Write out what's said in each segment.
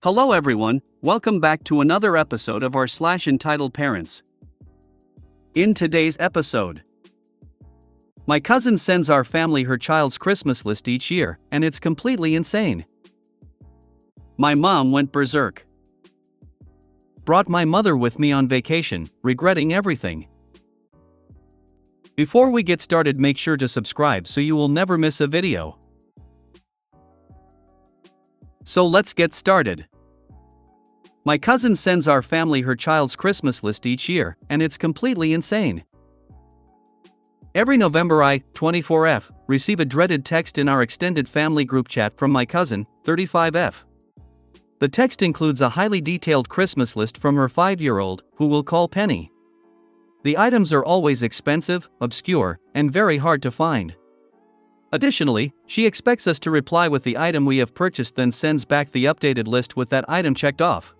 Hello everyone, welcome back to another episode of our entitled parents. In today's episode, my cousin sends our family her child's Christmas list each year, and it's completely insane. My mom went berserk. Brought my mother with me on vacation, regretting everything. Before we get started, make sure to subscribe so you will never miss a video. So let's get started. My cousin sends our family her child's Christmas list each year, and it's completely insane. Every November I, 24F, receive a dreaded text in our extended family group chat from my cousin, 35F. The text includes a highly detailed Christmas list from her 5-year-old, who we'll call Penny. The items are always expensive, obscure, and very hard to find. Additionally, she expects us to reply with the item we have purchased, then sends back the updated list with that item checked off.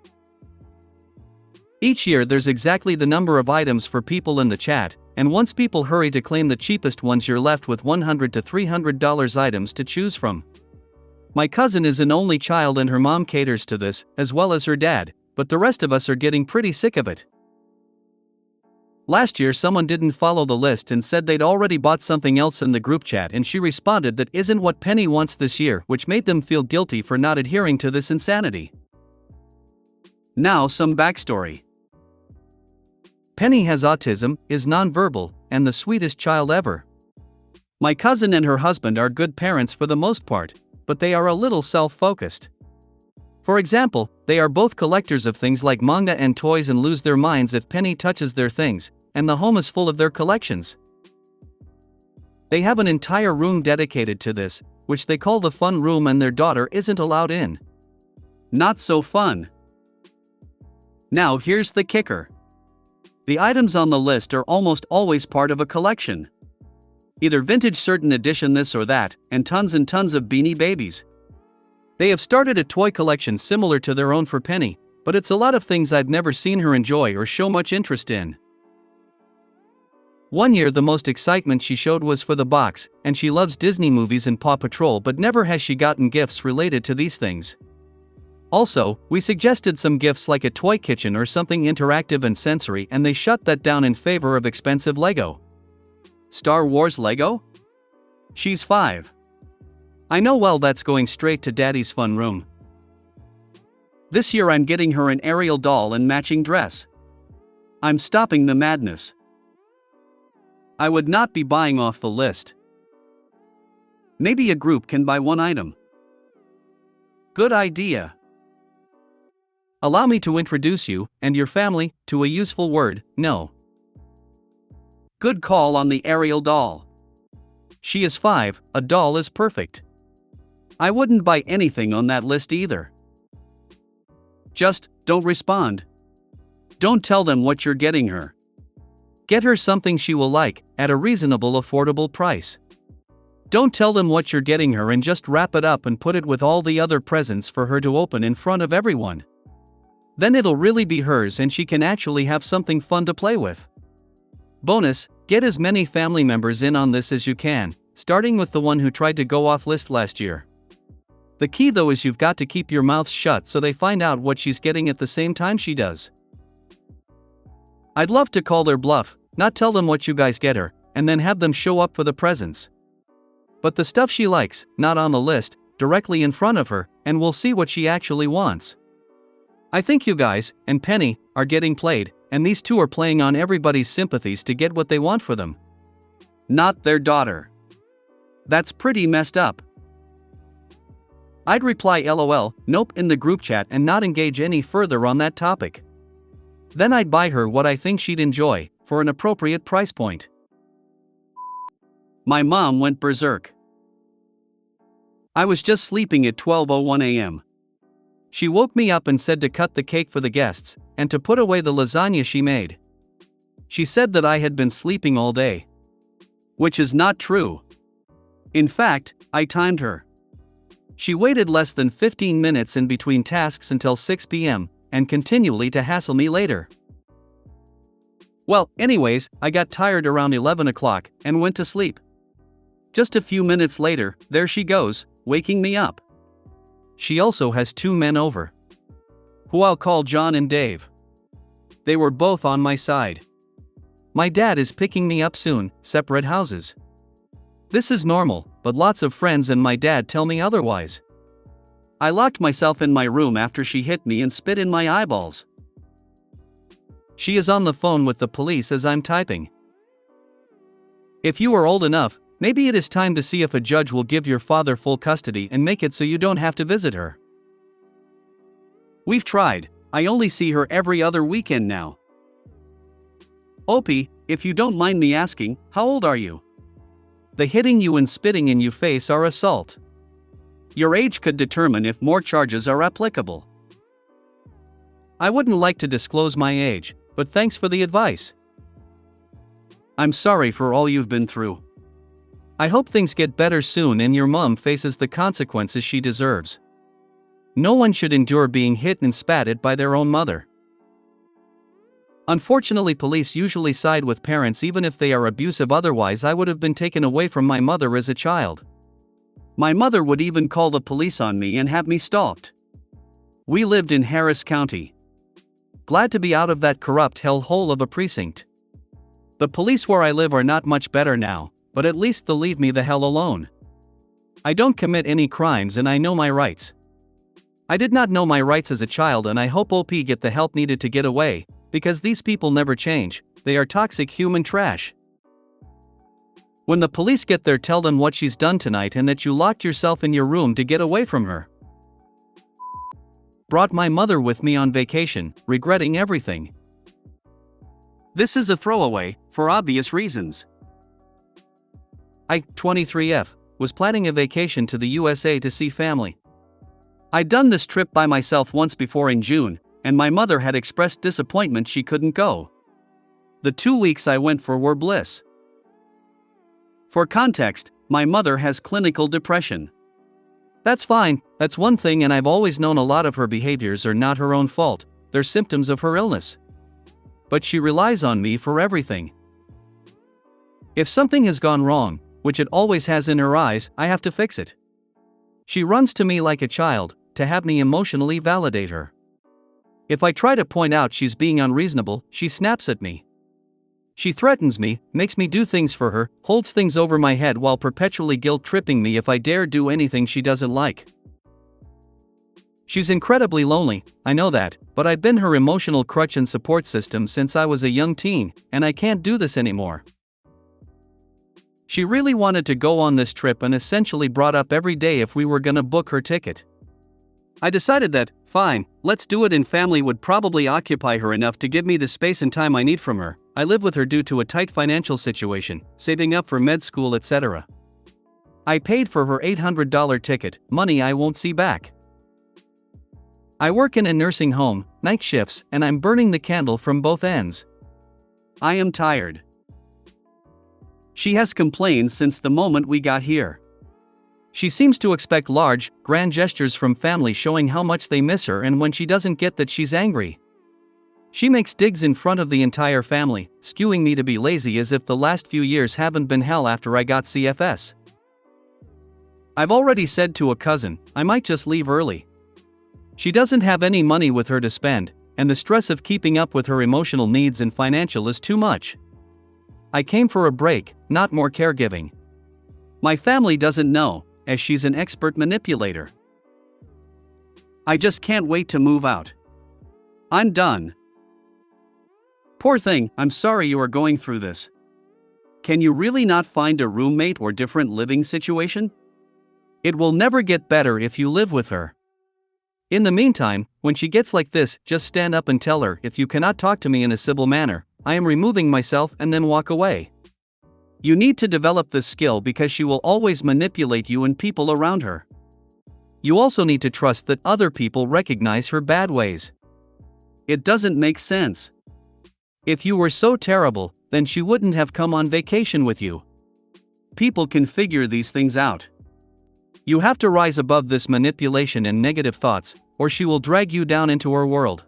Each year there's exactly the number of items for people in the chat, and once people hurry to claim the cheapest ones, you're left with $100 to $300 items to choose from. My cousin is an only child and her mom caters to this, as well as her dad, but the rest of us are getting pretty sick of it. Last year someone didn't follow the list and said they'd already bought something else in the group chat, and she responded that isn't what Penny wants this year, which made them feel guilty for not adhering to this insanity. Now some backstory. Penny has autism, is nonverbal, and the sweetest child ever. My cousin and her husband are good parents for the most part, but they are a little self-focused. For example, they are both collectors of things like manga and toys and lose their minds if Penny touches their things, and the home is full of their collections. They have an entire room dedicated to this, which they call the fun room, and their daughter isn't allowed in. Not so fun. Now here's the kicker. The items on the list are almost always part of a collection. Either vintage certain edition this or that, and tons of Beanie Babies. They have started a toy collection similar to their own for Penny, but it's a lot of things I've never seen her enjoy or show much interest in. One year the most excitement she showed was for the box, and she loves Disney movies and Paw Patrol, but never has she gotten gifts related to these things. Also, we suggested some gifts like a toy kitchen or something interactive and sensory, and they shut that down in favor of expensive Lego. Star Wars Lego? She's 5. I know, well, that's going straight to Daddy's fun room. This year I'm getting her an Ariel doll and matching dress. I'm stopping the madness. I would not be buying off the list. Maybe a group can buy one item. Good idea. Allow me to introduce you, and your family, to a useful word, no. Good call on the Ariel doll. She is 5, a doll is perfect. I wouldn't buy anything on that list either. Just, don't respond. Don't tell them what you're getting her. Get her something she will like, at a reasonable, affordable price. Don't tell them what you're getting her, and just wrap it up and put it with all the other presents for her to open in front of everyone. Then it'll really be hers and she can actually have something fun to play with. Bonus, get as many family members in on this as you can, starting with the one who tried to go off list last year. The key though is you've got to keep your mouth shut so they find out what she's getting at the same time she does. I'd love to call their bluff, not tell them what you guys get her, and then have them show up for the presents. But the stuff she likes, not on the list, directly in front of her, and we'll see what she actually wants. I think you guys, and Penny, are getting played, and these two are playing on everybody's sympathies to get what they want for them. Not their daughter. That's pretty messed up. I'd reply LOL, nope in the group chat and not engage any further on that topic. Then I'd buy her what I think she'd enjoy, for an appropriate price point. My mom went berserk. I was just sleeping at 12:01 a.m. She woke me up and said to cut the cake for the guests, and to put away the lasagna she made. She said that I had been sleeping all day. Which is not true. In fact, I timed her. She waited less than 15 minutes in between tasks until 6 p.m., and continually to hassle me later. Well, anyways, I got tired around 11 o'clock, and went to sleep. Just a few minutes later, there she goes, waking me up. She also has 2 men over. who I'll call John and Dave. They were both on my side. My dad is picking me up soon, separate houses. This is normal, but lots of friends and my dad tell me otherwise. I locked myself in my room after she hit me and spit in my eyeballs. She is on the phone with the police as I'm typing. If you are old enough, maybe it is time to see if a judge will give your father full custody and make it so you don't have to visit her. We've tried. I only see her every other weekend now. Opie, if you don't mind me asking, how old are you? The hitting you and spitting in you face are assault. Your age could determine if more charges are applicable. I wouldn't like to disclose my age, but thanks for the advice. I'm sorry for all you've been through. I hope things get better soon and your mom faces the consequences she deserves. No one should endure being hit and spat at by their own mother. Unfortunately, police usually side with parents even if they are abusive, otherwise I would have been taken away from my mother as a child. My mother would even call the police on me and have me stalked. We lived in Harris County. Glad to be out of that corrupt hellhole of a precinct. The police where I live are not much better now, but at least they'll leave me the hell alone. I don't commit any crimes and I know my rights. I did not know my rights as a child and I hope OP get the help needed to get away, because these people never change, they are toxic human trash. When the police get there, tell them what she's done tonight and that you locked yourself in your room to get away from her. Brought my mother with me on vacation, regretting everything. This is a throwaway, for obvious reasons. I, 23F, was planning a vacation to the USA to see family. I'd done this trip by myself once before in June, and my mother had expressed disappointment she couldn't go. The 2 weeks I went for were bliss. For context, my mother has clinical depression. That's fine, that's one thing, and I've always known a lot of her behaviors are not her own fault, they're symptoms of her illness. But she relies on me for everything. If something has gone wrong, which it always has in her eyes, I have to fix it. She runs to me like a child, to have me emotionally validate her. If I try to point out she's being unreasonable, she snaps at me. She threatens me, makes me do things for her, holds things over my head while perpetually guilt-tripping me if I dare do anything she doesn't like. She's incredibly lonely, I know that, but I've been her emotional crutch and support system since I was a young teen, and I can't do this anymore. She really wanted to go on this trip and essentially brought up every day if we were gonna book her ticket. I decided that, fine, let's do it, and family would probably occupy her enough to give me the space and time I need from her. I live with her due to a tight financial situation, saving up for med school, etc. I paid for her $800 ticket, money I won't see back. I work in a nursing home, night shifts, and I'm burning the candle from both ends. I am tired. She has complained since the moment we got here. She seems to expect large, grand gestures from family showing how much they miss her, and when she doesn't get that, she's angry. She makes digs in front of the entire family, skewing me to be lazy as if the last few years haven't been hell after I got CFS. I've already said to a cousin, I might just leave early. She doesn't have any money with her to spend, and the stress of keeping up with her emotional needs and financial is too much. I came for a break, not more caregiving. My family doesn't know, as she's an expert manipulator. I just can't wait to move out. I'm done. Poor thing, I'm sorry you are going through this. Can you really not find a roommate or different living situation? It will never get better if you live with her. In the meantime, when she gets like this, just stand up and tell her, if you cannot talk to me in a civil manner, I am removing myself, and then walk away. You need to develop this skill because she will always manipulate you and people around her. You also need to trust that other people recognize her bad ways. It doesn't make sense. If you were so terrible, then she wouldn't have come on vacation with you. People can figure these things out. You have to rise above this manipulation and negative thoughts, or she will drag you down into her world.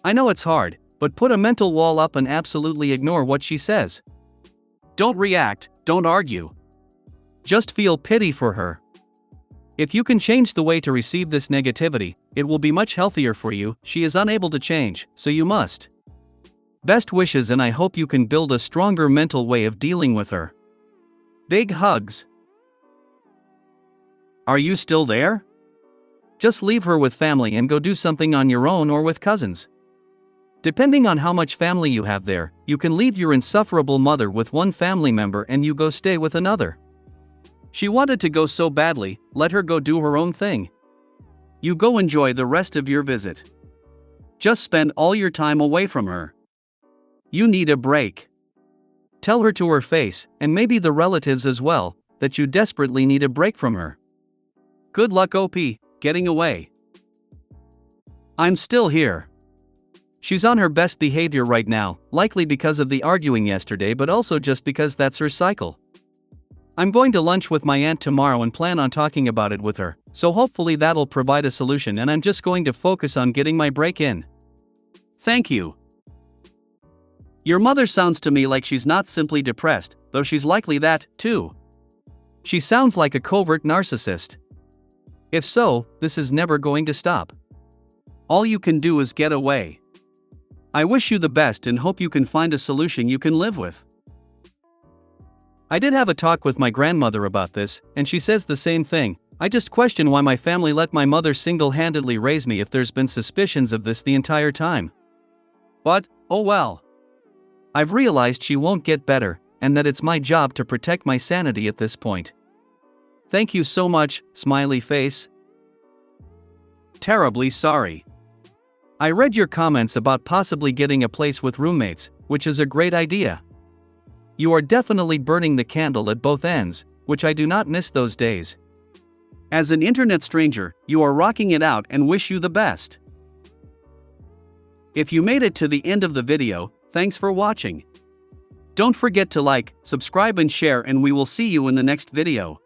I know it's hard, but put a mental wall up and absolutely ignore what she says. Don't react, don't argue. Just feel pity for her. If you can change the way to receive this negativity, it will be much healthier for you. She is unable to change, so you must. Best wishes, and I hope you can build a stronger mental way of dealing with her. Big hugs. Are you still there? Just leave her with family and go do something on your own or with cousins. Depending on how much family you have there, you can leave your insufferable mother with one family member and you go stay with another. She wanted to go so badly, let her go do her own thing. You go enjoy the rest of your visit. Just spend all your time away from her. You need a break. Tell her to her face, and maybe the relatives as well, that you desperately need a break from her. Good luck, OP, getting away. I'm still here. She's on her best behavior right now, likely because of the arguing yesterday, but also just because that's her cycle. I'm going to lunch with my aunt tomorrow and plan on talking about it with her, so hopefully that'll provide a solution, and I'm just going to focus on getting my break in. Thank you. Your mother sounds to me like she's not simply depressed, though she's likely that, too. She sounds like a covert narcissist. If so, this is never going to stop. All you can do is get away. I wish you the best and hope you can find a solution you can live with. I did have a talk with my grandmother about this, and she says the same thing. I just question why my family let my mother single-handedly raise me if there's been suspicions of this the entire time. But, oh well. I've realized she won't get better, and that it's my job to protect my sanity at this point. Thank you so much, smiley face. Terribly sorry. I read your comments about possibly getting a place with roommates, which is a great idea. You are definitely burning the candle at both ends, which I do not miss those days. As an internet stranger, you are rocking it out and wish you the best. If you made it to the end of the video, thanks for watching. Don't forget to like, subscribe and share, and we will see you in the next video.